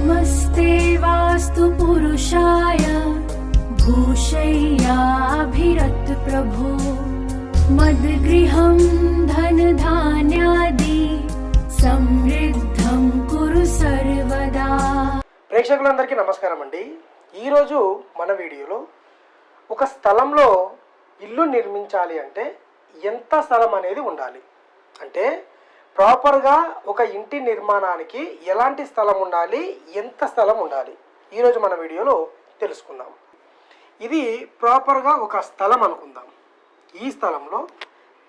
नमस्ते वास्तु पुरुषाय भूषय्याभिरत प्रभो मद्गृहं धनधान्यादि సమృద్ధం కురు సర్వదా. ప్రేక్షకులందరికీ నమస్కారం అండి. ఈరోజు మన వీడియోలో ఒక స్థలంలో ఇల్లు నిర్మించాలి అంటే ఎంత స్థలం అనేది ఉండాలి, అంటే ప్రాపర్గా ఒక ఇంటి నిర్మాణానికి ఎలాంటి స్థలం ఉండాలి, ఎంత స్థలం ఉండాలి, ఈరోజు మన వీడియోలో తెలుసుకుందాం. ఇది ప్రాపర్గా ఒక స్థలం అనుకుందాం. ఈ స్థలంలో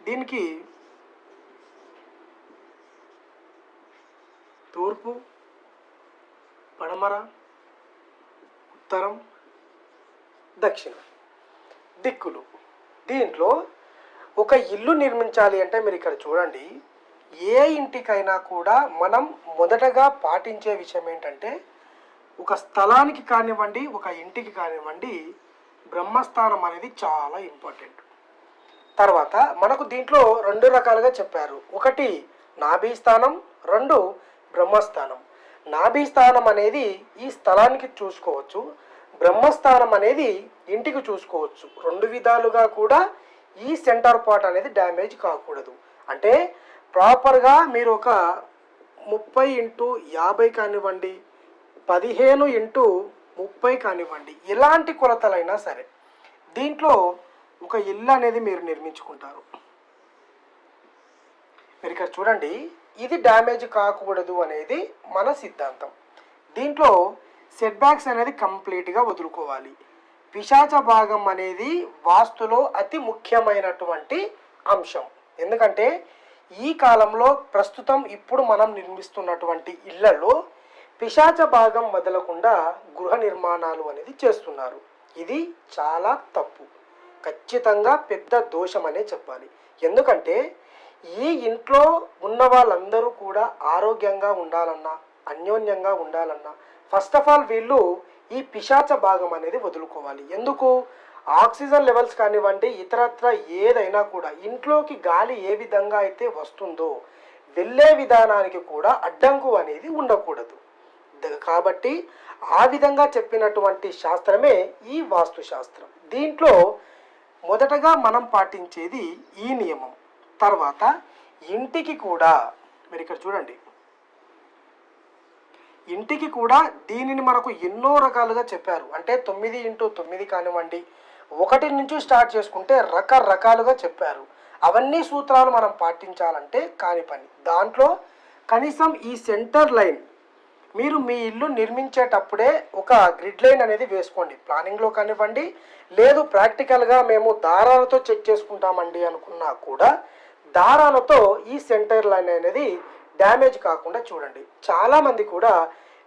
దీనికి తూర్పు, పడమర, ఉత్తరం, దక్షిణ దిక్కులు. దీంట్లో ఒక ఇల్లు నిర్మించాలి అంటే మీరు ఇక్కడ చూడండి, ఏ ఇంటికైనా కూడా మనం మొదటగా పాటించే విషయం ఏంటంటే ఒక స్థలానికి కానివ్వండి, ఒక ఇంటికి కానివ్వండి, బ్రహ్మస్థానం అనేది చాలా ఇంపార్టెంట్. తర్వాత మనకు దీంట్లో రెండు రకాలుగా చెప్పారు. ఒకటి నాభి స్థానం, రెండు బ్రహ్మస్థానం. నాభి స్థానం అనేది ఈ స్థలానికి చూసుకోవచ్చు, బ్రహ్మస్థానం అనేది ఇంటికి చూసుకోవచ్చు. రెండు విధాలుగా కూడా ఈ సెంటర్ పార్ట్ అనేది డ్యామేజ్ కాకూడదు. అంటే ప్రాపర్గా మీరు ఒక 30x50 కానివ్వండి, 15x30 కానివ్వండి, ఎలాంటి కొలతలైనా సరే దీంట్లో ఒక ఇల్లు అనేది మీరు నిర్మించుకుంటారు. మీరు ఇక్కడ చూడండి, ఇది డ్యామేజ్ కాకూడదు అనేది మన సిద్ధాంతం. దీంట్లో సెట్ బ్యాక్స్ అనేది కంప్లీట్గా వదులుకోవాలి. పిశాచ భాగం అనేది వాస్తులో అతి ముఖ్యమైనటువంటి అంశం. ఎందుకంటే ఈ కాలంలో ప్రస్తుతం ఇప్పుడు మనం నిర్మిస్తున్నటువంటి ఇళ్లలో పిశాచ భాగం వదలకుండా గృహ నిర్మాణాలు అనేది చేస్తున్నారు. ఇది చాలా తప్పు, ఖచ్చితంగా పెద్ద దోషం అనే చెప్పాలి. ఎందుకంటే ఈ ఇంట్లో ఉన్న వాళ్ళందరూ కూడా ఆరోగ్యంగా ఉండాలన్నా, అన్యోన్యంగా ఉండాలన్నా ఫస్ట్ ఆఫ్ ఆల్ వీళ్ళు ఈ పిశాచ భాగం అనేది వదులుకోవాలి. ఎందుకు? ఆక్సిజన్ లెవెల్స్ కానివ్వండి, ఇతరత్ర ఏదైనా కూడా ఇంట్లోకి గాలి ఏ విధంగా అయితే వస్తుందో వెళ్ళే విధానానికి కూడా అడ్డంకు అనేది ఉండకూడదు. కాబట్టి ఆ విధంగా చెప్పినటువంటి శాస్త్రమే ఈ వాస్తు శాస్త్రం. దీంట్లో మొదటగా మనం పాటించేది ఈ నియమం. తర్వాత ఇంటికి కూడా మీరు ఇక్కడ చూడండి, ఇంటికి కూడా దీనిని మనకు ఎన్నో రకాలుగా చెప్పారు. అంటే 9x9 కానివ్వండి, 1 నుంచి స్టార్ట్ చేసుకుంటే రకరకాలుగా చెప్పారు. అవన్నీ సూత్రాలు మనం పాటించాలంటే కాని పని. దాంట్లో కనీసం ఈ సెంటర్ లైన్ మీరు మీ ఇల్లు నిర్మించేటప్పుడే ఒక గ్రిడ్ లైన్ అనేది వేసుకోండి. ప్లానింగ్లో కానివ్వండి, లేదు ప్రాక్టికల్గా మేము దారాలతో చెక్ చేసుకుంటామండి అనుకున్నా కూడా దారాలతో ఈ సెంటర్ లైన్ అనేది డ్యామేజ్ కాకుండా చూడండి. చాలామంది కూడా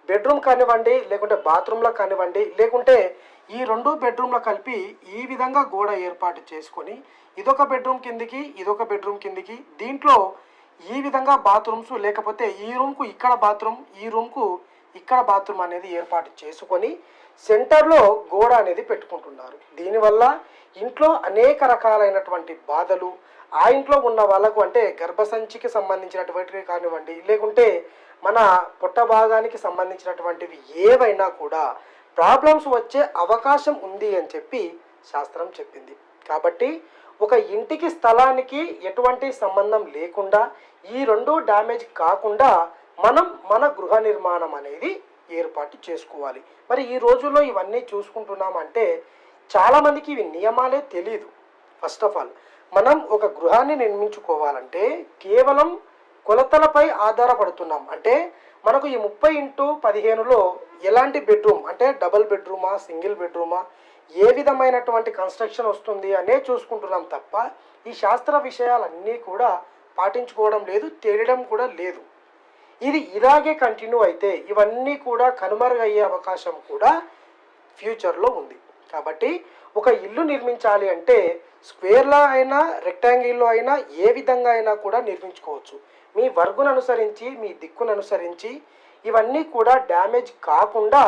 బెడ్రూమ్ కానివ్వండి, లేకుంటే బాత్రూంలో కానివ్వండి, లేకుంటే ఈ 2 బెడ్రూమ్లో కలిపి ఈ విధంగా గోడ ఏర్పాటు చేసుకొని ఇదొక బెడ్రూమ్ కిందికి, ఇదొక బెడ్రూమ్ కిందికి, దీంట్లో ఈ విధంగా బాత్రూమ్స్, లేకపోతే ఈ రూమ్కు ఇక్కడ బాత్రూమ్, ఈ రూమ్కు ఇక్కడ బాత్రూమ్ అనేది ఏర్పాటు చేసుకొని సెంటర్లో గోడ అనేది పెట్టుకుంటున్నారు. దీనివల్ల ఇంట్లో అనేక రకాలైనటువంటి బాధలు, ఆ ఇంట్లో ఉన్న వాళ్ళకు అంటే గర్భసంచికి సంబంధించినటువంటివి కానివ్వండి, లేకుంటే మన పొట్ట భాగానికి సంబంధించినటువంటివి ఏవైనా కూడా ప్రాబ్లమ్స్ వచ్చే అవకాశం ఉంది అని చెప్పి శాస్త్రం చెప్పింది. కాబట్టి ఒక ఇంటికి స్థలానికి ఎటువంటి సంబంధం లేకుండా ఈ 2 డ్యామేజ్ కాకుండా మనం మన గృహ నిర్మాణం అనేది ఏర్పాటు చేసుకోవాలి. మరి ఈ రోజుల్లో ఇవన్నీ చూసుకుంటున్నామంటే చాలామందికి ఇవి నియమాలే తెలియదు. ఫస్ట్ ఆఫ్ ఆల్ మనం ఒక గృహాన్ని నిర్మించుకోవాలంటే కేవలం కొలతలపై ఆధారపడుతున్నాం. అంటే మనకు ఈ 30x15లో ఎలాంటి బెడ్రూమ్, అంటే డబుల్ బెడ్రూమా, సింగిల్ బెడ్రూమా, ఏ విధమైనటువంటి కన్స్ట్రక్షన్ వస్తుంది అనే చూసుకుంటున్నాం తప్ప ఈ శాస్త్ర విషయాలన్నీ కూడా పాటించుకోవడం లేదు, తెలియడం కూడా లేదు. ఇది ఇలాగే కంటిన్యూ అయితే ఇవన్నీ కూడా కనుమరుగయ్యే అవకాశం కూడా ఫ్యూచర్లో ఉంది. కాబట్టి ఒక ఇల్లు నిర్మించాలి అంటే స్క్వేర్లో అయినా, రెక్టాంగిల్లో అయినా, ఏ విధంగా అయినా కూడా నిర్మించుకోవచ్చు. మీ వర్గును అనుసరించి, మీ దిక్కును అనుసరించి ఇవన్నీ కూడా డ్యామేజ్ కాకుండా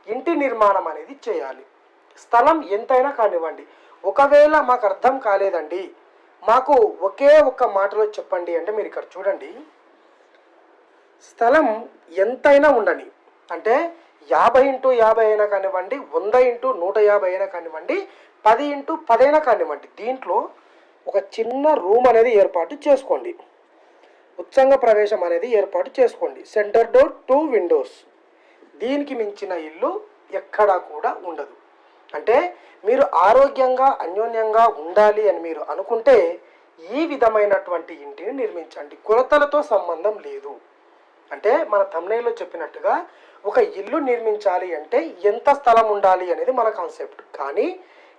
ఇంటి నిర్మాణం అనేది చేయాలి. స్థలం ఎంతైనా కానివ్వండి. ఒకవేళ మాకు అర్థం కాలేదండి, మాకు ఒకే ఒక్క మాటలో చెప్పండి అంటే మీరు ఇక్కడ చూడండి, స్థలం ఎంతైనా ఉండని, అంటే 50x50 అయినా కానివ్వండి, 100x150 అయినా కానివ్వండి, 10x10 అయినా కానివ్వండి, దీంట్లో ఒక చిన్న రూమ్ అనేది ఏర్పాటు చేసుకోండి. ఉత్సంగ ప్రవేశం అనేది ఏర్పాటు చేసుకోండి. Centre door, 2 Windows. దీనికి మించిన ఇల్లు ఎక్కడా కూడా ఉండదు. అంటే మీరు ఆరోగ్యంగా అన్యోన్యంగా ఉండాలి అని మీరు అనుకుంటే ఈ విధమైనటువంటి ఇంటిని నిర్మించండి. కొలతలతో సంబంధం లేదు. అంటే మన థంబ్నెయిల్లో చెప్పినట్టుగా ఒక ఇల్లు నిర్మించాలి అంటే ఎంత స్థలం ఉండాలి అనేది మన కాన్సెప్ట్. కానీ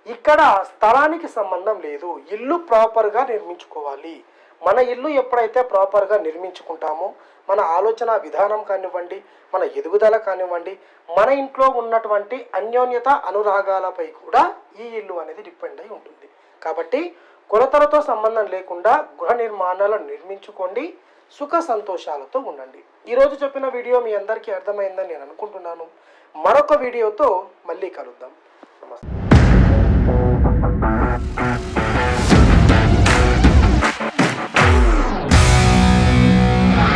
ఇక్కడ స్థలానికి సంబంధం లేదు. ఇల్లు ప్రాపర్గా నిర్మించుకోవాలి. మన ఇల్లు ఎప్పుడైతే ప్రాపర్గా నిర్మించుకుంటామో మన ఆలోచన విధానం కానివ్వండి, మన ఎదుగుదల కానివ్వండి, మన ఇంట్లో ఉన్నటువంటి అన్యోన్యత అనురాగాలపై కూడా ఈ ఇల్లు అనేది డిపెండ్ అయి ఉంటుంది. కాబట్టి కొలతలతో సంబంధం లేకుండా గృహ నిర్మాణాలను నిర్మించుకోండి. సుఖ సంతోషాలతో ఉండండి. ఈరోజు చెప్పిన వీడియో మీ అందరికీ అర్థమైందని నేను అనుకుంటున్నాను. మరొక వీడియోతో మళ్ళీ కలుద్దాం.